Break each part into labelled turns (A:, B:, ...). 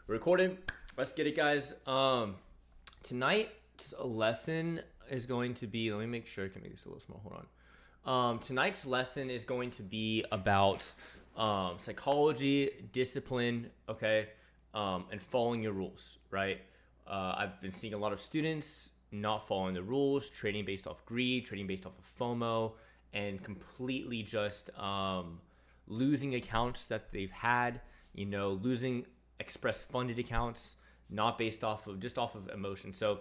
A: We're recording. Let's get it, guys. Tonight's lesson is going to be. Let me make sure I can make this a little small. Hold on. Tonight's lesson is going to be about psychology, discipline, okay, and following your rules. Right. I've been seeing a lot of students not following the rules, trading based off greed, trading based off of FOMO, and completely just losing accounts that they've had. Losing express funded accounts, not based off of emotion. So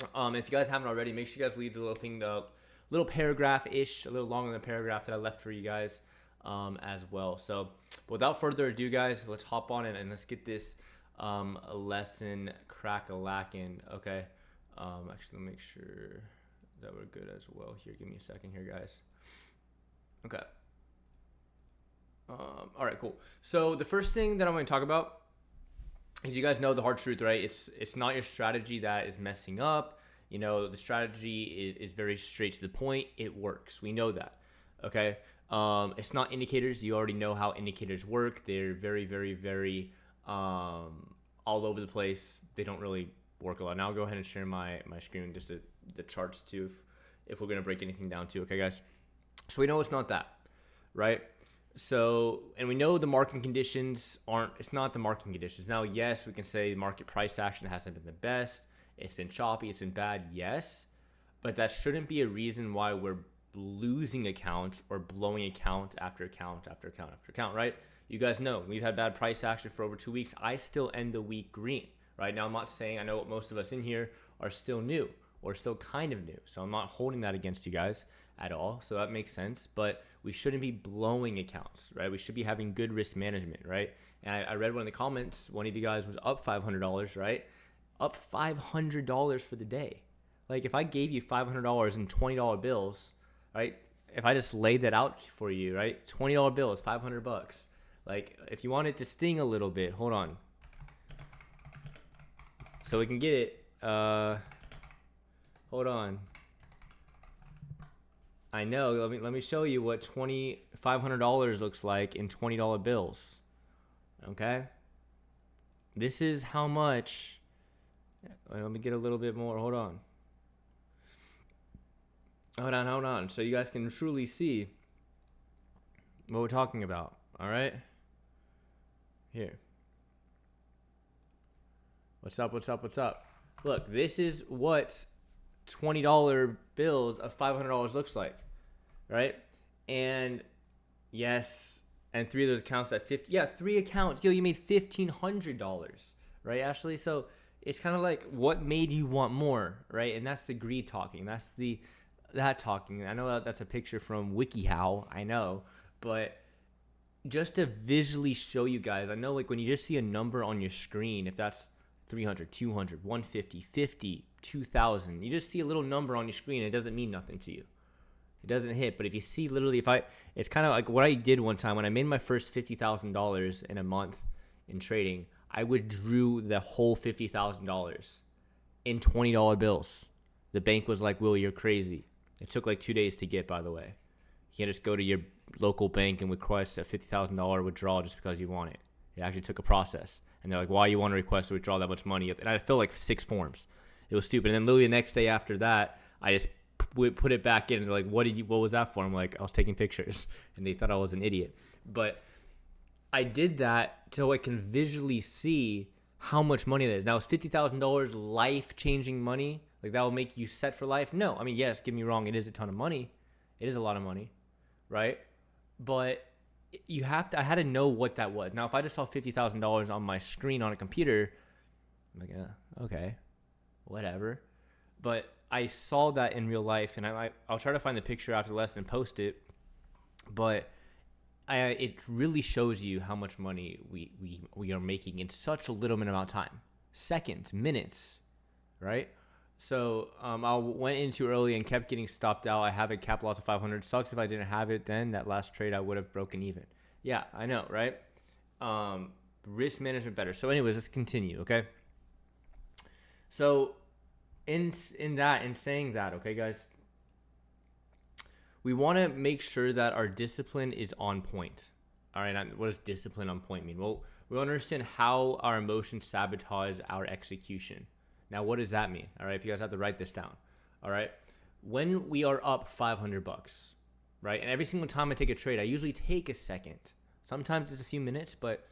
A: if you guys haven't already, make sure you guys leave the little paragraph-ish, a little longer than the paragraph that I left for you guys as well. So without further ado, guys, let's hop on and let's get this lesson crack-a-lackin', okay? Actually, let me make sure that we're good as well here. Give me a second here, guys. Okay. All right, cool. So the first thing that I'm going to talk about is, you guys know the hard truth, right? It's not your strategy that is messing up. The strategy is very straight to the point. It works. We know that. Okay. It's not indicators. You already know how indicators work. They're very, very, very all over the place. They don't really work a lot. Now I'll go ahead and share my screen, just the charts too, if we're going to break anything down too. Okay, guys. So we know it's not that, right? So, and we know the market conditions it's not the market conditions. Now, yes, we can say market price action hasn't been the best. It's been choppy. It's been bad. Yes. But that shouldn't be a reason why we're losing accounts or blowing account after account after account after account, right? You guys know we've had bad price action for over 2 weeks. I still end the week green, right? Now, I'm not saying, I know most of us in here are still new or still kind of new. So I'm not holding that against you guys at all. So that makes sense. But we shouldn't be blowing accounts, right? We should be having good risk management, right? And I read one of the comments. One of you guys was up $500, right? Up $500 for the day. Like, if I gave you $500 in $20 bills, right? If I just laid that out for you, right? $20 bills, $500. Like, if you want it to sting a little bit, hold on. So we can get it. Hold on. I know. Let me show you what $500 looks like in $20 bills. Okay. This is how much. Let me get a little bit more. Hold on. Hold on. So you guys can truly see what we're talking about. All right. Here. What's up? Look, this is what $20 bills of $500 looks like, right? And yes, and 3 of those accounts at 50. Yeah, 3 accounts. Yo, you made $1,500, right, Ashley? So it's kind of like, what made you want more, right? And that's the greed talking. That's that talking. I know that's a picture from WikiHow. I know, but just to visually show you guys, I know, like, when you just see a number on your screen, if that's 300, 200, 150, 50, 2,000. You just see a little number on your screen. It doesn't mean nothing to you. It doesn't hit. But if you see literally, it's kind of like what I did one time when I made my first $50,000 in a month in trading. I withdrew the whole $50,000 in $20 bills. The bank was like, "Will, you're crazy." It took like 2 days to get, by the way. You can't just go to your local bank and request a $50,000 withdrawal just because you want it. It actually took a process. And they're like, "Why you want to request to withdraw that much money?" And I filled like 6 forms. It was stupid. And then literally the next day after that, I just put it back in. And they're like, what was that for? I'm like, I was taking pictures. And they thought I was an idiot. But I did that so I can visually see how much money that is. Now, is $50,000 life-changing money? Like, that will make you set for life? No. I mean, yes, get me wrong. It is a ton of money. It is a lot of money, right? But I had to know what that was. Now, if I just saw $50,000 on my screen on a computer, I'm like, okay, whatever. But I saw that in real life, and I'll try to find the picture after the lesson and post it. But it really shows you how much money we are making in such a little amount of time. Seconds, minutes, right? So I went in too early and kept getting stopped out. I have a cap loss of 500. Sucks if I didn't have it then. That last trade, I would have broken even. Yeah, I know, right? Risk management better. So anyways, let's continue, okay? So in saying that, okay, guys, we want to make sure that our discipline is on point. All right, what does discipline on point mean? Well, We understand how our emotions sabotage our execution. Now, what does that mean? All right, if you guys have to write this down. All right, when we are up $500, right, and every single time I take a trade, I usually take a second. Sometimes it's a few minutes, but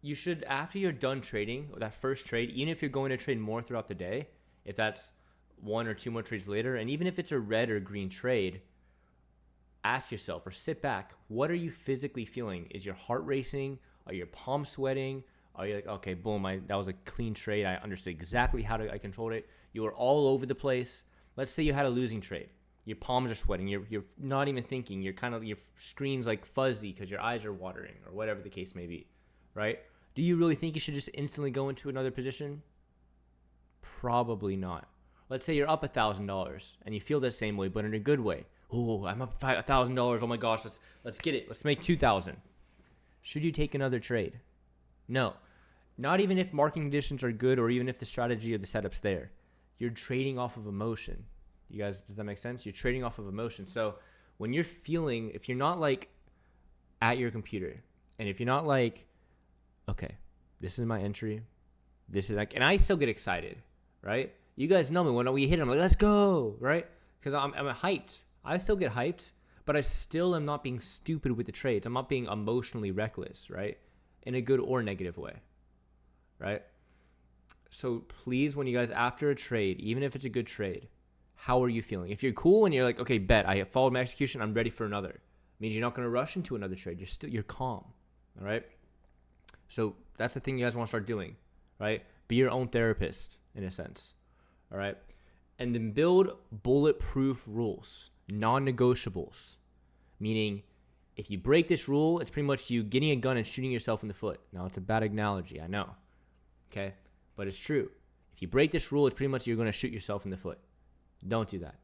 A: you should, after you're done trading, that first trade, even if you're going to trade more throughout the day, if that's one or two more trades later, and even if it's a red or green trade, ask yourself or sit back, what are you physically feeling? Is your heart racing? Are your palms sweating? Are you like, okay, boom, that was a clean trade. I understood exactly how I controlled it. You were all over the place. Let's say you had a losing trade. Your palms are sweating. You're not even thinking. Your screen's like fuzzy because your eyes are watering or whatever the case may be, right? Do you really think you should just instantly go into another position? Probably not. Let's say you're up $1,000 and you feel the same way, but in a good way. Oh, I'm up $1,000. Oh my gosh, let's get it. Let's make $2,000. Should you take another trade? No. Not even if market conditions are good or even if the strategy or the setup's there. You're trading off of emotion. You guys, does that make sense? You're trading off of emotion. So when you're feeling, if you're not like at your computer and if you're not like, okay, this is my entry. This is like, and I still get excited, right? You guys know me when we hit it, I'm like, let's go, right? Because I'm hyped. I still get hyped, but I still am not being stupid with the trades. I'm not being emotionally reckless, right? In a good or negative way, right? So please, when you guys, after a trade, even if it's a good trade, how are you feeling? If you're cool and you're like, okay, bet, I followed my execution, I'm ready for another. It means you're not going to rush into another trade. You're calm, all right? So that's the thing you guys want to start doing, right? Be your own therapist, in a sense, all right? And then build bulletproof rules, non-negotiables, meaning if you break this rule, it's pretty much you getting a gun and shooting yourself in the foot. Now, it's a bad analogy, I know, okay? But it's true. If you break this rule, it's pretty much you're going to shoot yourself in the foot. Don't do that,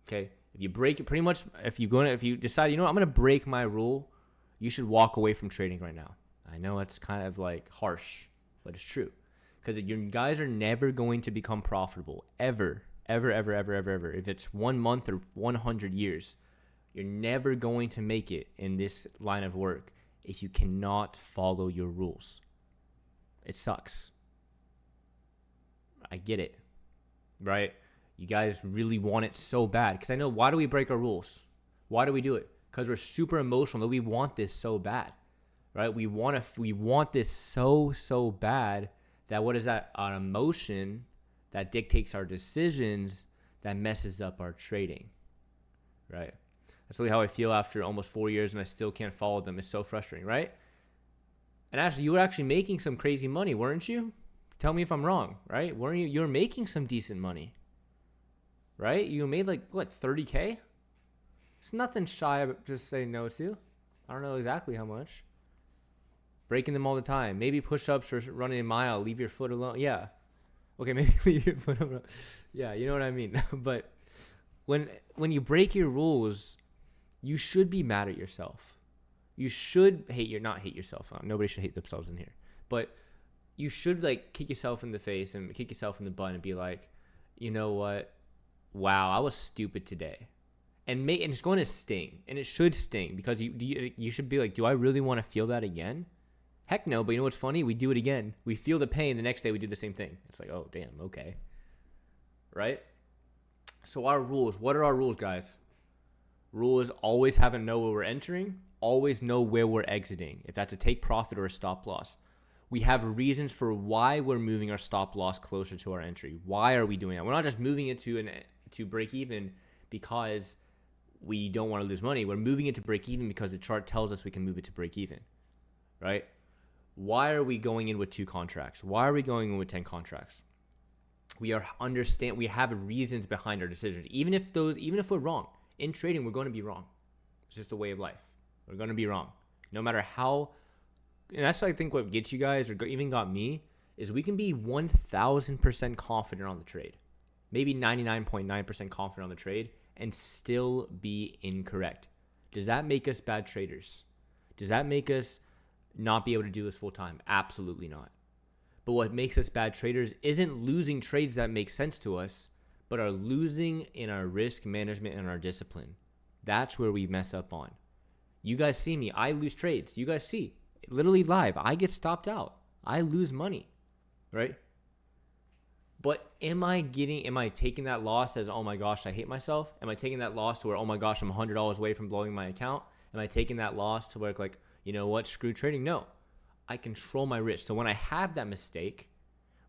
A: okay? If you break it, pretty much, if you decide, you know what, I'm going to break my rule, you should walk away from trading right now. I know it's kind of like harsh, but it's true. Because you guys are never going to become profitable, ever. If it's 1 month or 100 years, you're never going to make it in this line of work if you cannot follow your rules. It sucks. I get it, right? You guys really want it so bad. Because I know, why do we break our rules? Why do we do it? Because we're super emotional. We want this so bad, right? We want this so bad that what is that? An emotion that dictates our decisions that messes up our trading, right? That's really how I feel after almost 4 years and I still can't follow them. It's so frustrating, right? And actually, you were actually making some crazy money, weren't you? Tell me if I'm wrong, right? Weren't you? You're making some decent money, right? You made like, what, 30K? It's nothing shy of just saying no to. I don't know exactly how much. Breaking them all the time. Maybe push-ups or running a mile. Leave your foot alone. Yeah. Okay, maybe leave your foot alone. Yeah, you know what I mean. But when you break your rules, you should be mad at yourself. You should not hate yourself. Nobody should hate themselves in here. But you should like kick yourself in the face and kick yourself in the butt and be like, you know what? Wow, I was stupid today. And it's going to sting. And it should sting because you should be like, do I really want to feel that again? Heck no, but you know what's funny? We do it again. We feel the pain. The next day we do the same thing. It's like, oh, damn, okay. Right? So our rules. What are our rules, guys? Rule is always have to know where we're entering. Always know where we're exiting. If that's a take profit or a stop loss. We have reasons for why we're moving our stop loss closer to our entry. Why are we doing that? We're not just moving it to break even because we don't want to lose money. We're moving it to break even because the chart tells us we can move it to break even, right? Why are we going in with 2 contracts? Why are we going in with 10 contracts? We have reasons behind our decisions. Even if we're wrong. In trading, we're going to be wrong. It's just a way of life. We're going to be wrong. No matter how, and that's I think what gets you guys or even got me is we can be 1,000% confident on the trade. Maybe 99.9% confident on the trade and still be incorrect. Does that make us bad traders? Does that make us not be able to do this full time? Absolutely not. But what makes us bad traders isn't losing trades that make sense to us, but are losing in our risk management and our discipline. That's where we mess up on. You guys see me. I lose trades. You guys see. literally live. I get stopped out. I lose money, right? But am I taking that loss as, oh my gosh, I hate myself? Am I taking that loss to where, oh my gosh, I'm $100 away from blowing my account? Am I taking that loss to where, like, you know what, screw trading? No. I control my risk. So when I have that mistake,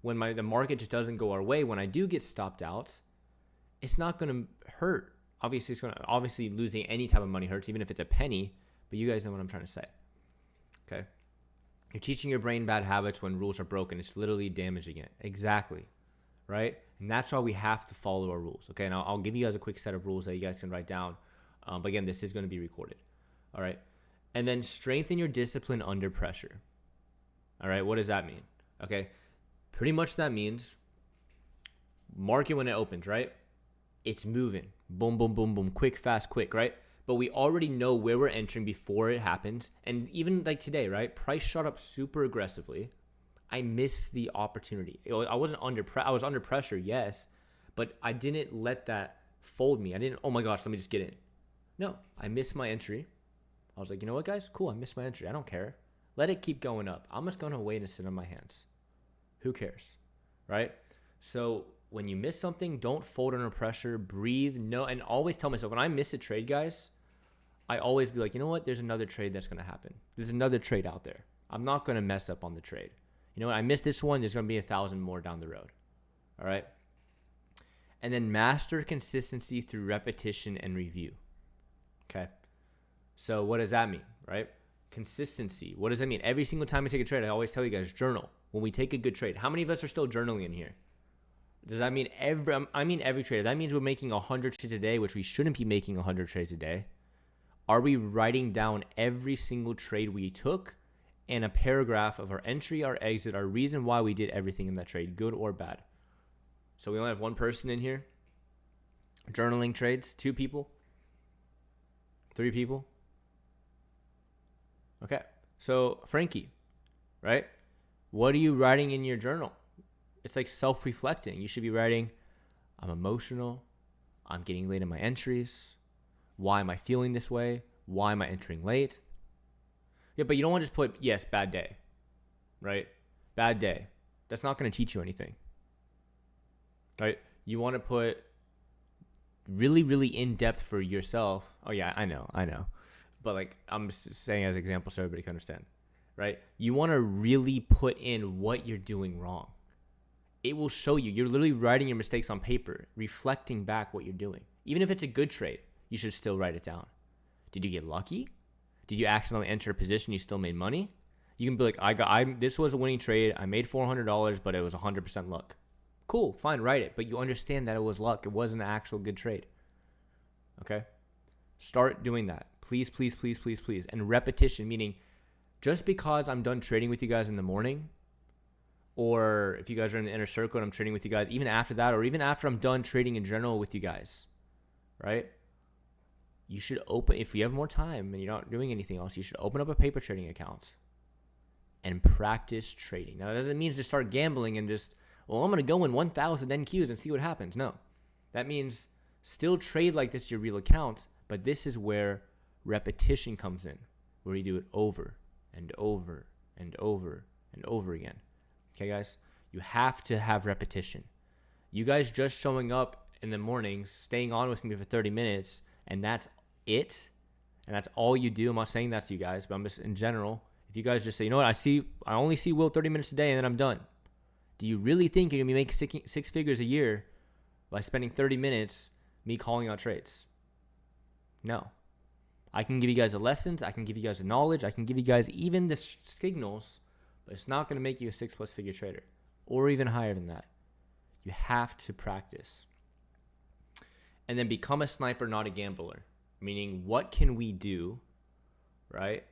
A: when the market just doesn't go our way, when I do get stopped out, it's not going to hurt. Obviously losing any type of money hurts, even if it's a penny, but you guys know what I'm trying to say. Okay. You're teaching your brain bad habits when rules are broken. It's literally damaging it. Exactly. Right? And that's why we have to follow our rules. Okay. And I'll give you guys a quick set of rules that you guys can write down. But again, this is going to be recorded. All right. And then strengthen your discipline under pressure. All right. What does that mean? Okay. Pretty much that means market when it opens, right? It's moving. Boom, boom, boom, boom. Quick, fast, quick, right? But we already know where we're entering before it happens. And even like today, right? Price shot up super aggressively. I missed the opportunity. I was under pressure, yes, but I didn't let that fold me. I didn't, oh my gosh, let me just get in. No, I missed my entry. I was like, you know what, guys? Cool, I missed my entry. I don't care. Let it keep going up. I'm just going to wait and sit on my hands. Who cares, right? So when you miss something, don't fold under pressure. Breathe. No, and always tell myself, when I miss a trade, guys, I always be like, you know what? There's another trade that's going to happen. There's another trade out there. I'm not going to mess up on the trade. You know what? I missed this one. There's going to be 1,000 more down the road. All right? And then master consistency through repetition and review. Okay? So what does that mean, right? Consistency. What does that mean? Every single time I take a trade, I always tell you guys, journal. When we take a good trade. How many of us are still journaling in here? Does that mean every trade? That means we're making 100 trades a day, which we shouldn't be making 100 trades a day. Are we writing down every single trade we took and a paragraph of our entry, our exit, our reason why we did everything in that trade, good or bad? So we only have one person in here journaling trades, 2 people, 3 people. Okay. So Frankie, right? What are you writing in your journal? It's like self-reflecting. You should be writing, I'm emotional. I'm getting late in my entries. Why am I feeling this way? Why am I entering late? Yeah, but you don't want to just put, yes, bad day, right? Bad day. That's not going to teach you anything, right? You want to put really, really in-depth for yourself. Oh, yeah, I know. But like I'm saying as an example so everybody can understand, right? You want to really put in what you're doing wrong. It will show you. You're literally writing your mistakes on paper, reflecting back what you're doing. Even if it's a good trade, you should still write it down. Did you get lucky? Did you accidentally enter a position you still made money? You can be like, this was a winning trade. I made $400, but it was 100% luck. Cool, fine, write it. But you understand that it was luck. It wasn't an actual good trade. Okay? Start doing that. Please, please, please, please, please. And repetition, meaning just because I'm done trading with you guys in the morning, or if you guys are in the inner circle and I'm trading with you guys, even after that, or even after I'm done trading in general with you guys, right? You should open, if you have more time and you're not doing anything else, you should open up a paper trading account and practice trading. Now, that doesn't mean to start gambling and just, well, I'm going to go in 1,000 NQs and see what happens. No, that means still trade like this is your real account, but this is where repetition comes in, where you do it over and over and over and over again. Okay, guys, you have to have repetition. You guys just showing up in the mornings, staying on with me for 30 minutes, and that's it, and that's all you do. I'm not saying that to you guys, but I'm just in general. If you guys just say, you know what, I only see Will 30 minutes a day, and then I'm done. Do you really think you're going to be making six figures a year by spending 30 minutes me calling out trades? No. I can give you guys the lessons. I can give you guys the knowledge. I can give you guys even the signals, but it's not going to make you a 6+ figure trader or even higher than that. You have to practice. And then become a sniper, not a gambler. Meaning, what can we do, right,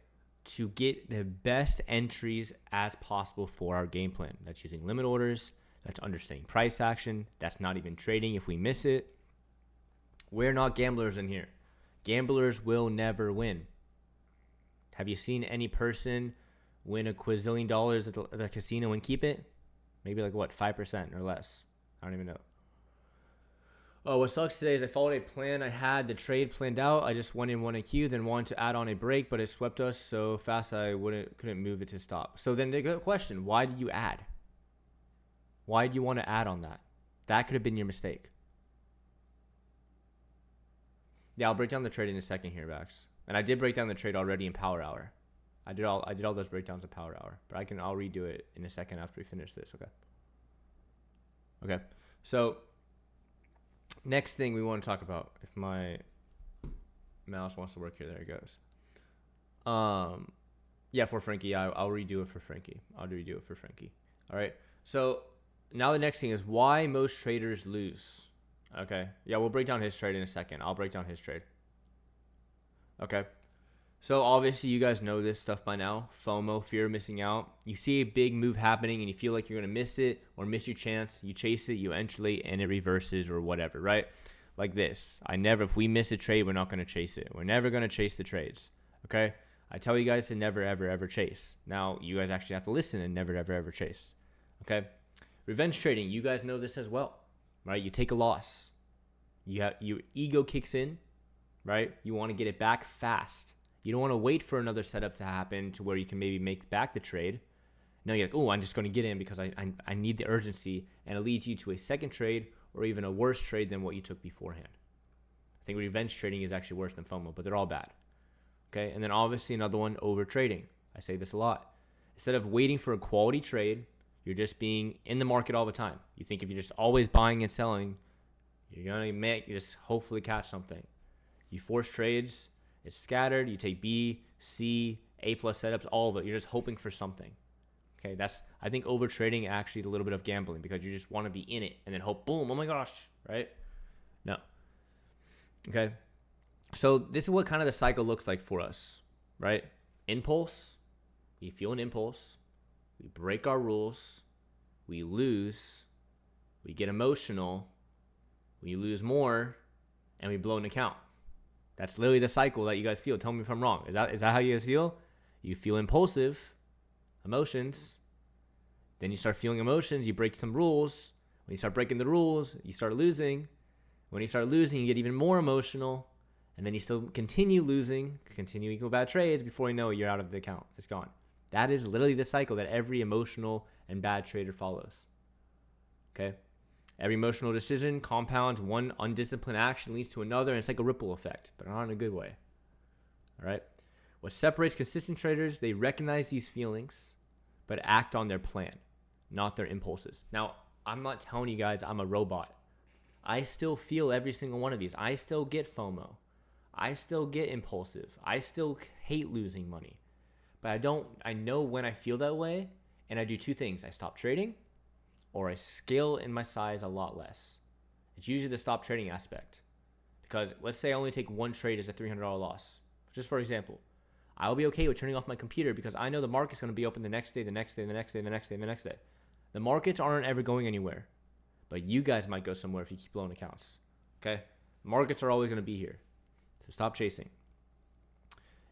A: to get the best entries as possible for our game plan? That's using limit orders. That's understanding price action. That's not even trading if we miss it. We're not gamblers in here. Gamblers will never win. Have you seen any person win a quadrillion dollars at the casino and keep it? Maybe like what, 5% or less? I don't even know. Oh, what sucks today is I followed a plan. I had the trade planned out. I just went in one AQ, then wanted to add on a break, but it swept us so fast I couldn't move it to stop. So then the good question, why did you add? Why did you want to add on that? That could have been your mistake. Yeah, I'll break down the trade in a second here, Vax. And I did break down the trade already in Power Hour. I did all those breakdowns in Power Hour, but I'll redo it in a second after we finish this. Okay. So next thing we want to talk about, if my mouse wants to work here, there it goes. Yeah, for Frankie, I'll redo it for Frankie. All right. So now the next thing is why most traders lose. Okay. Yeah, we'll break down his trade in a second. I'll break down his trade. Okay. So obviously you guys know this stuff by now. FOMO, fear of missing out. You see a big move happening and you feel like you're going to miss it or miss your chance. You chase it, you enter late, and it reverses or whatever, right? Like this. If we miss a trade, we're not going to chase it. We're never going to chase the trades, okay? I tell you guys to never, ever, ever chase. Now, you guys actually have to listen and never, ever, ever chase, okay? Revenge trading, you guys know this as well, right? You take a loss. Your ego kicks in, right? You want to get it back fast. You don't want to wait for another setup to happen to where you can maybe make back the trade. No, you're like, oh, I'm just going to get in because I need the urgency, and it leads you to a second trade or even a worse trade than what you took beforehand. I think revenge trading is actually worse than FOMO, but they're all bad. Okay, and then obviously another one, overtrading. I say this a lot. Instead of waiting for a quality trade, you're just being in the market all the time. You think if you're just always buying and selling, you're going to just hopefully catch something. You force trades. It's scattered. You take B, C, A+ setups, all of it. You're just hoping for something. Okay, I think overtrading actually is a little bit of gambling because you just want to be in it and then hope, boom, oh my gosh, right? No. Okay. So this is what kind of the cycle looks like for us, right? Impulse. We feel an impulse. We break our rules. We lose. We get emotional. We lose more, and we blow an account. That's literally the cycle that you guys feel. Tell me if I'm wrong. Is that how you guys feel? You feel impulsive, emotions. Then you start feeling emotions. You break some rules. When you start breaking the rules, you start losing. When you start losing, you get even more emotional. And then you still continue losing, continue equal bad trades. Before you know it, you're out of the account. It's gone. That is literally the cycle that every emotional and bad trader follows. Okay? Every emotional decision compounds. One undisciplined action leads to another, and it's like a ripple effect, but not in a good way. All right? What separates consistent traders, they recognize these feelings, but act on their plan, not their impulses. Now, I'm not telling you guys I'm a robot. I still feel every single one of these. I still get FOMO. I still get impulsive. I still hate losing money. But I know when I feel that way, and I do two things. I stop trading, or I scale in my size a lot less. It's usually the stop trading aspect. Because let's say I only take one trade as a $300 loss. Just for example, I'll be okay with turning off my computer because I know the market's going to be open the next day, the next day, the next day, the next day, the next day. The markets aren't ever going anywhere. But you guys might go somewhere if you keep blowing accounts. Okay? Markets are always going to be here. So stop chasing.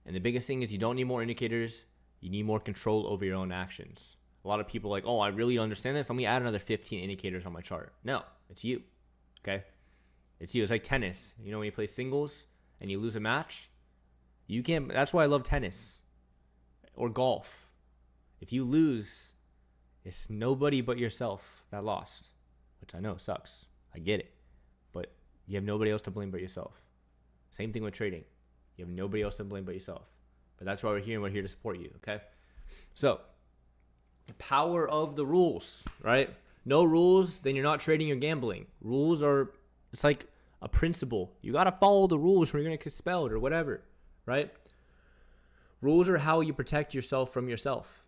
A: And the biggest thing is you don't need more indicators. You need more control over your own actions. A lot of people are like, oh, I really understand this. Let me add another 15 indicators on my chart. No, it's you. Okay? It's you. It's like tennis. You know when you play singles and you lose a match? You can't. That's why I love tennis or golf. If you lose, it's nobody but yourself that lost, which I know sucks. I get it. But you have nobody else to blame but yourself. Same thing with trading. You have nobody else to blame but yourself. But that's why we're here, and we're here to support you, okay? So, the power of the rules, right? No rules, then you're not trading, you're gambling. Rules are, it's like a principle. You got to follow the rules or you're going to get expelled or whatever, right? Rules are how you protect yourself from yourself.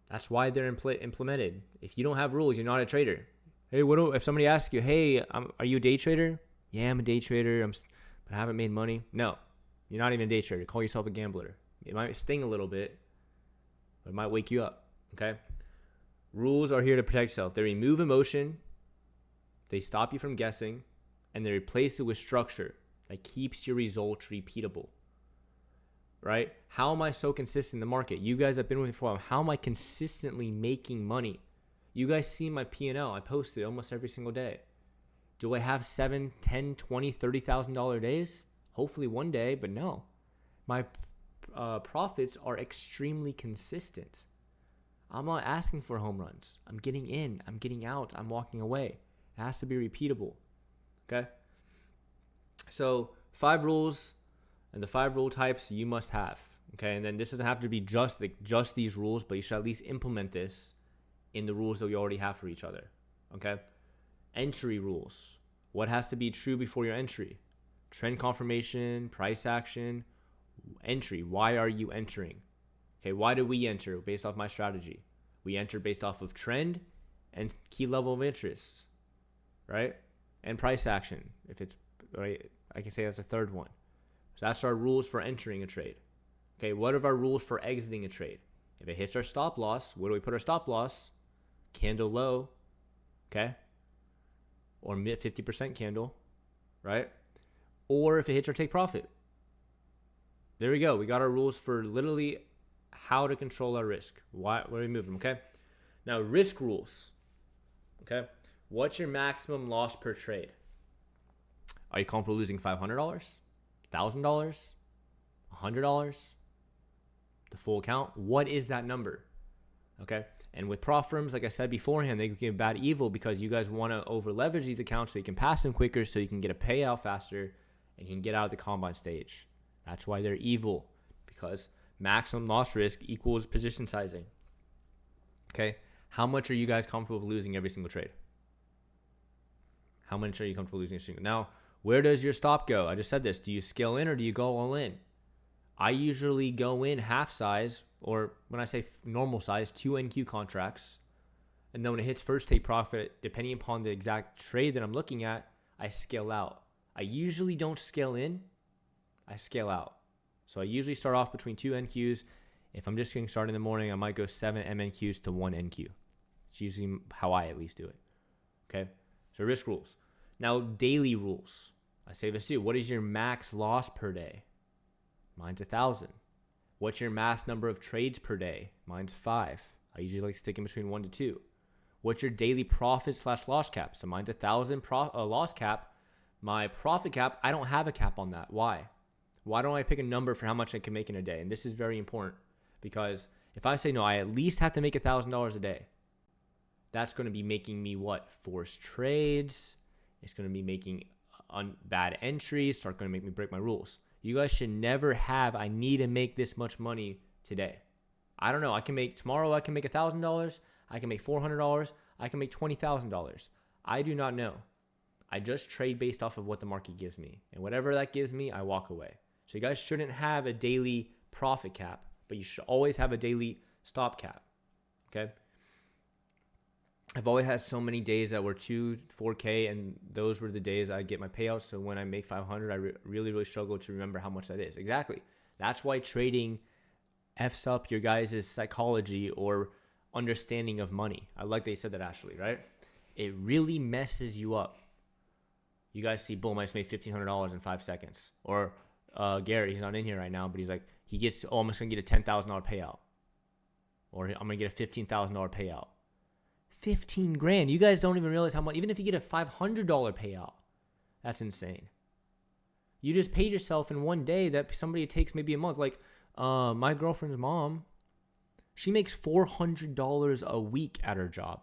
A: That's why they're implemented. If you don't have rules, you're not a trader. Hey, if somebody asks you, hey, are you a day trader? Yeah, I'm a day trader, but I haven't made money. No, you're not even a day trader. Call yourself a gambler. It might sting a little bit, but it might wake you up, okay? Rules are here to protect yourself. They remove emotion, they stop you from guessing, and they replace it with structure that keeps your results repeatable, right? How am I so consistent in the market? You guys have been with me for a while. How am I consistently making money? You guys see my P&L. I post it almost every single day. Do I have 7, 10, 20, $30,000 days? Hopefully one day, but no. My profits are extremely consistent. I'm not asking for home runs. I'm getting in, I'm getting out, I'm walking away. It has to be repeatable. Okay? So 5 rules, and the 5 rule types you must have. Okay, and then this doesn't have to be just these rules, but you should at least implement this in the rules that we already have for each other. Okay? Entry rules. What has to be true before your entry? Trend confirmation, price action, entry. Why are you entering? Okay, why do we enter? Based off my strategy. We enter based off of trend and key level of interest, right? And price action. If it's right, I can say that's a third one. So that's our rules for entering a trade. Okay, what are our rules for exiting a trade? If it hits our stop loss, where do we put our stop loss? Candle low, okay? Or mid 50% candle, right? Or if it hits our take profit. There we go. We got our rules for literally how to control our risk. Where we move them, okay? Now, risk rules, okay? What's your maximum loss per trade? Are you comfortable losing $500, $1,000, $100, the full account? What is that number? Okay. And with prop firms, like I said beforehand, they can get bad evil because you guys want to over leverage these accounts so you can pass them quicker, so you can get a payout faster and you can get out of the combine stage. That's why they're evil, because maximum loss risk equals position sizing. Okay. How much are you guys comfortable losing every single trade? How much are you comfortable losing a single? Now, where does your stop go? I just said this. Do you scale in or do you go all in? I usually go in half size, or when I say normal size, 2 NQ contracts. And then when it hits first take profit, depending upon the exact trade that I'm looking at, I scale out. I usually don't scale in. I scale out. So I usually start off between 2 NQs. If I'm just getting started in the morning, I might go 7 MNQs to 1 NQ. It's usually how I at least do it. Okay? So risk rules. Now, daily rules. I say this too. What is your max loss per day? Mine's 1,000. What's your max number of trades per day? Mine's 5. I usually like sticking between 1 to 2. What's your daily profit / loss cap? So mine's 1,000 loss cap. My profit cap, I don't have a cap on that. Why? Why don't I pick a number for how much I can make in a day? And this is very important, because if I say no, I at least have to make $1,000 a day. That's going to be making me what? Forced trades. It's going to be making bad entries. Start going to make me break my rules. You guys should never have, I need to make this much money today. I don't know. Tomorrow I can make $1,000. I can make $400. I can make $20,000. I do not know. I just trade based off of what the market gives me. And whatever that gives me, I walk away. So you guys shouldn't have a daily profit cap, but you should always have a daily stop cap. Okay? I've always had so many days that were 4K, and those were the days I get my payouts. So when I make 500, I really, really struggle to remember how much that is. Exactly. That's why trading F's up your guys' psychology or understanding of money. I like that you said that, Ashley, right? It really messes you up. You guys see, boom, I just made $1,500 in 5 seconds. Or Gary, he's not in here right now, but he's like, I'm just going to get a $10,000 payout. Or I'm going to get a $15,000 payout. 15 grand. You guys don't even realize how much, even if you get a $500 payout, that's insane. You just paid yourself in one day that somebody takes maybe a month. Like my girlfriend's mom, she makes $400 a week at her job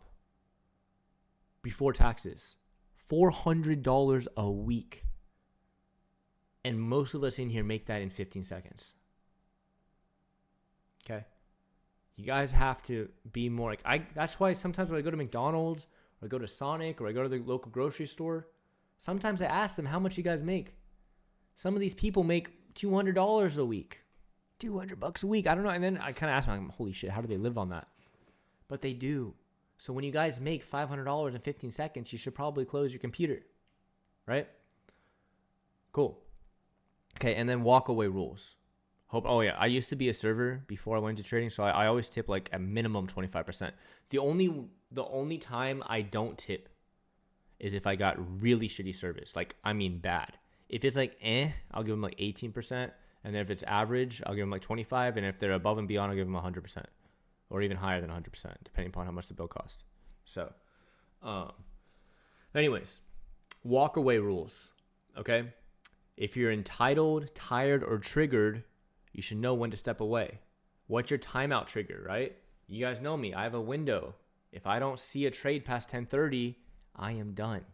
A: before taxes. $400 a week. And most of us in here make that in 15 seconds. Okay? You guys have to be more like, that's why sometimes when I go to McDonald's or I go to Sonic or I go to the local grocery store, sometimes I ask them how much you guys make. Some of these people make $200 a week. $200 a week. I don't know. And then I kind of ask them, holy shit, how do they live on that? But they do. So when you guys make $500 in 15 seconds, you should probably close your computer. Right? Cool. Okay, and then walk away rules. I used to be a server before I went into trading, so I always tip like a minimum 25%. The only time I don't tip is if I got really shitty service. Like, I mean bad. If it's like I'll give them like 18%, and then if it's average, I'll give them like 25%, and if they're above and beyond, I'll give them 100%, or even higher than 100%, depending upon how much the bill costs. So, anyways, Walk away rules. Okay. If you're entitled, tired, or triggered, you should know when to step away. What's your timeout trigger, right? You guys know me. I have a window. If I don't see a trade past 10:30, I am done.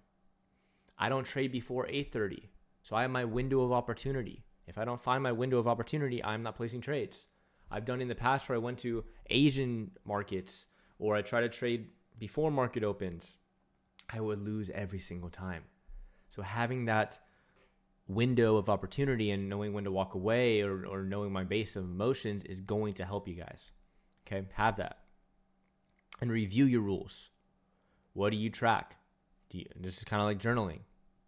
A: I don't trade before 8:30. So I have my window of opportunity. If I don't find my window of opportunity, I'm not placing trades. I've done in the past where I went to Asian markets or I try to trade before market opens. I would lose every single time. So having that window of opportunity and knowing when to walk away or knowing my base of emotions is going to help you guys. Okay, have that. And review your rules. What do you track? This is kind of like journaling.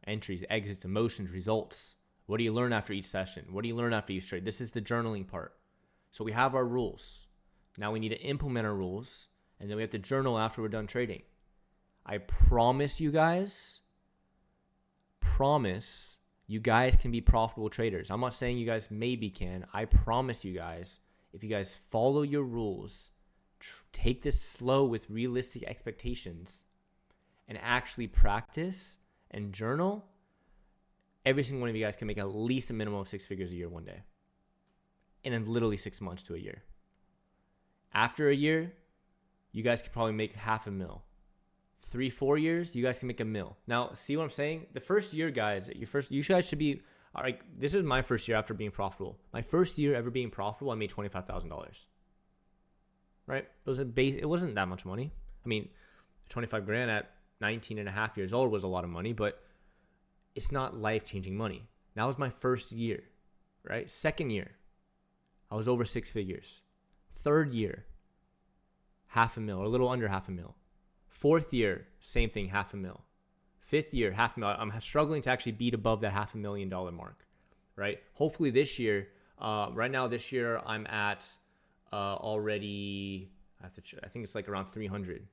A: Entries, exits, emotions, results. What do you learn after each session? What do you learn after each trade? This is the journaling part. So we have our rules. Now we need to implement our rules, and then we have to journal after we're done trading. I promise you guys can be profitable traders. I'm not saying you guys maybe can. I promise you guys, if you guys follow your rules, take this slow with realistic expectations, and actually practice and journal, every single one of you guys can make at least a minimum of 6 figures a year one day. And in literally 6 months to a year. After a year, you guys could probably make $500,000. 3-4 years, you guys can make $1 million. Now, see what I'm saying? The first year, guys, you guys should be, all right, this is my first year after being profitable. My first year ever being profitable, I made $25,000. Right? It wasn't that much money. I mean, 25 grand at 19 and a half years old was a lot of money, but it's not life-changing money. That was my first year, right? Second year, I was over 6 figures. Third year, $500,000 or a little under $500,000. Fourth year, same thing, $500,000. Fifth year, $500,000. I'm struggling to actually beat above that $500,000 mark, right? Hopefully this year, right now this year I'm at already, I think it's like around 300.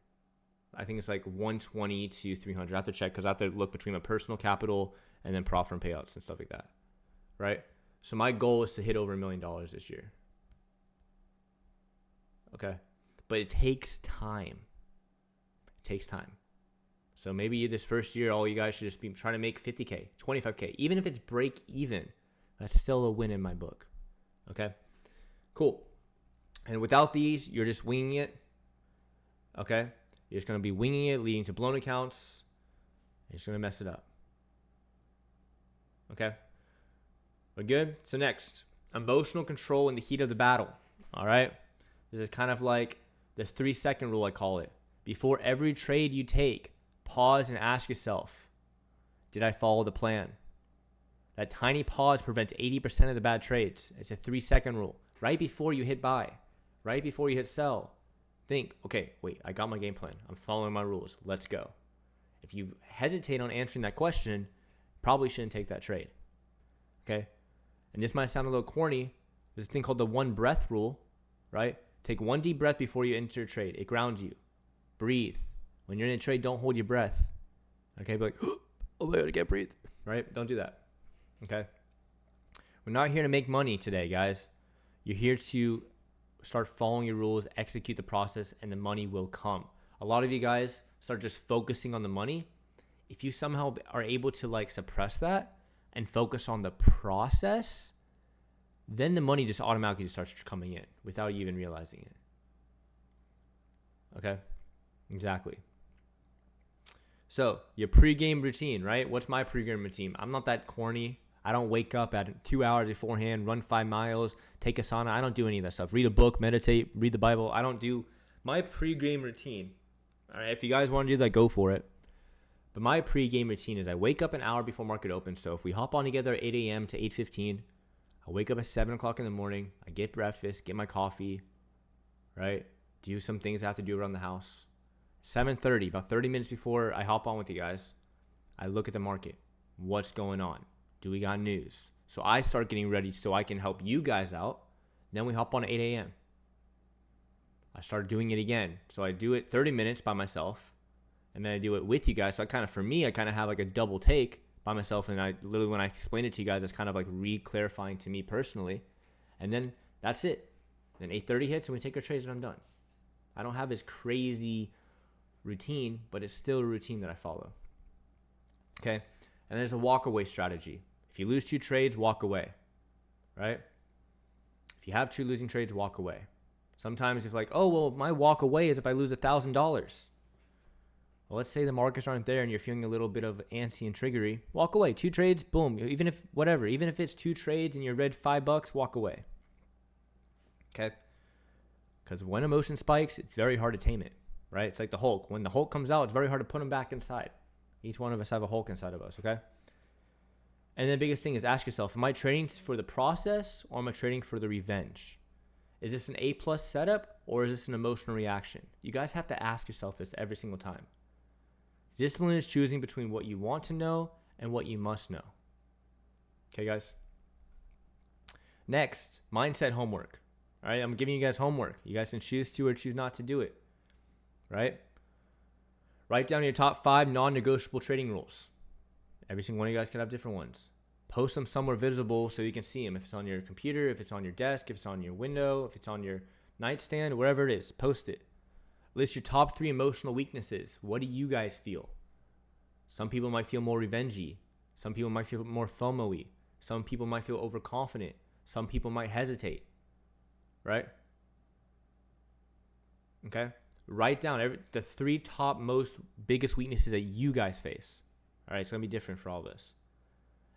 A: I think it's like 120 to 300. I have to check because I have to look between my personal capital and then profit and payouts and stuff like that, right? So my goal is to hit over $1 million this year. Okay. But it takes time. It takes time. So maybe this first year, all you guys should just be trying to make 50K, 25K. Even if it's break even, that's still a win in my book. Okay. Cool. And without these, you're just winging it. Okay. You're just going to be winging it, leading to blown accounts. You're just going to mess it up. Okay. We're good? So next, emotional control in the heat of the battle. All right. This is kind of like this 3-second rule, I call it. Before every trade you take, pause and ask yourself, did I follow the plan? That tiny pause prevents 80% of the bad trades. It's a 3-second rule. Right before you hit buy, right before you hit sell, think, okay, wait, I got my game plan. I'm following my rules. Let's go. If you hesitate on answering that question, probably shouldn't take that trade. Okay? And this might sound a little corny. There's a thing called the 1 breath rule, right? Take 1 deep breath before you enter a trade. It grounds you. Breathe. When you're in a trade, don't hold your breath. Okay? Be like, oh my God, I can't breathe. Right? Don't do that. Okay? We're not here to make money today, guys. You're here to start following your rules, execute the process, and the money will come. A lot of you guys start just focusing on the money. If you somehow are able to like suppress that and focus on the process, then the money just automatically just starts coming in without you even realizing it. Okay? Exactly. So your pregame routine, right? What's my pregame routine? I'm not that corny. I don't wake up at 2 hours beforehand, run 5 miles, take a sauna. I don't do any of that stuff. Read a book, meditate, read the Bible. I don't do my pregame routine. All right, if you guys want to do that, go for it. But my pregame routine is I wake up an hour before market opens. So if we hop on together at 8 a.m. to 8:15, I wake up at 7 o'clock in the morning. I get breakfast, get my coffee, right? Do some things I have to do around the house. 7:30, about 30 minutes before I hop on with you guys, I look at the market. What's going on? Do we got news? So I start getting ready so I can help you guys out. Then we hop on at 8 a.m. I start doing it again. So I do it 30 minutes by myself. And then I do it with you guys. So I kind of have like a double take by myself. And I literally, when I explain it to you guys, it's kind of like re-clarifying to me personally. And then that's it. Then 8:30 hits and we take our trades and I'm done. I don't have this crazy routine, but it's still a routine that I follow. Okay. And there's a walk away strategy. If you lose 2 trades, walk away, right? If you have 2 losing trades, walk away. Sometimes if like, oh, well, my walk away is if I lose $1,000. Well, let's say the markets aren't there and you're feeling a little bit of antsy and triggery. Walk away. 2 trades, boom. Even if it's 2 trades and you read $5, walk away. Okay? Because when emotion spikes, it's very hard to tame it, right? It's like the Hulk. When the Hulk comes out, it's very hard to put him back inside. Each one of us have a Hulk inside of us, okay? And then the biggest thing is ask yourself, am I trading for the process or am I trading for the revenge? Is this an A+ setup or is this an emotional reaction? You guys have to ask yourself this every single time. Discipline is choosing between what you want to know and what you must know. Okay, guys? Next, mindset homework. All right, I'm giving you guys homework. You guys can choose to or choose not to do it. Right? Write down your top 5 non-negotiable trading rules. Every single one of you guys can have different ones. Post them somewhere visible so you can see them. If it's on your computer, if it's on your desk, if it's on your window, if it's on your nightstand, wherever it is, post it. List your top 3 emotional weaknesses. What do you guys feel? Some people might feel more revengey. Some people might feel more FOMO-y. Some people might feel overconfident. Some people might hesitate. Right? Okay? Write down the 3 top most biggest weaknesses that you guys face. All right? It's going to be different for all of us.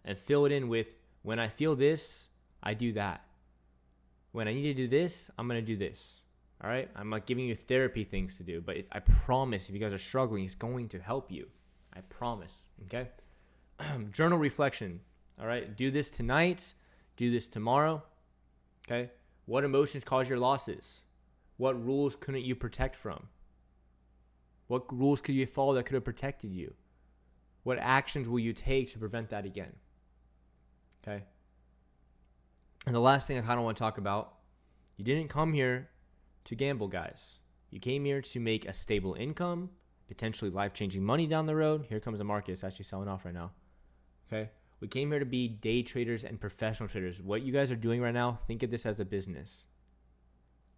A: And fill it in with, when I feel this, I do that. When I need to do this, I'm going to do this. All right? I'm not giving you therapy things to do, but I promise if you guys are struggling, it's going to help you. I promise. Okay? Journal reflection. All right? Do this tonight. Do this tomorrow. Okay? What emotions cause your losses? What rules couldn't you protect from? What rules could you follow that could have protected you? What actions will you take to prevent that again? Okay? And the last thing I kind of want to talk about, you didn't come here to gamble, guys. You came here to make a stable income, potentially life-changing money down the road. Here comes the market. It's actually selling off right now. Okay? We came here to be day traders and professional traders. What you guys are doing right now, think of this as a business.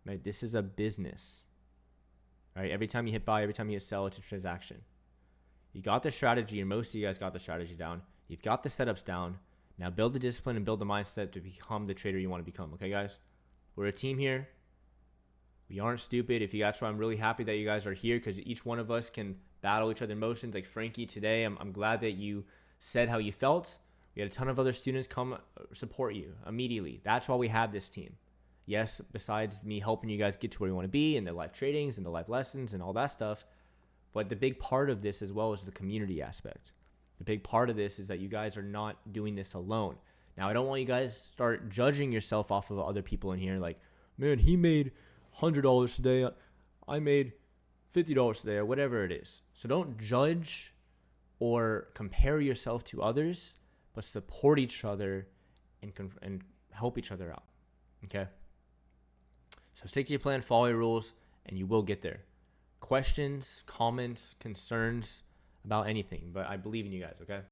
A: Right? This is a business. Right? Every time you hit buy, every time you hit sell, it's a transaction. You got the strategy, and most of you guys got the strategy down. You've got the setups down. Now build the discipline and build the mindset to become the trader you want to become. Okay, guys? We're a team here. We aren't stupid. That's why I'm really happy that you guys are here, because each one of us can battle each other's emotions. Like Frankie today, I'm glad that you said how you felt. We had a ton of other students come support you immediately. That's why we have this team. Yes, besides me helping you guys get to where you want to be and the live tradings and the live lessons and all that stuff, but the big part of this as well is the community aspect. The big part of this is that you guys are not doing this alone. Now, I don't want you guys to start judging yourself off of other people in here. Like, man, he made $100 today. I made $50 today, or whatever it is. So don't judge or compare yourself to others, but support each other and help each other out. Okay? So stick to your plan, follow your rules, and you will get there. Questions, comments, concerns about anything, but I believe in you guys, okay?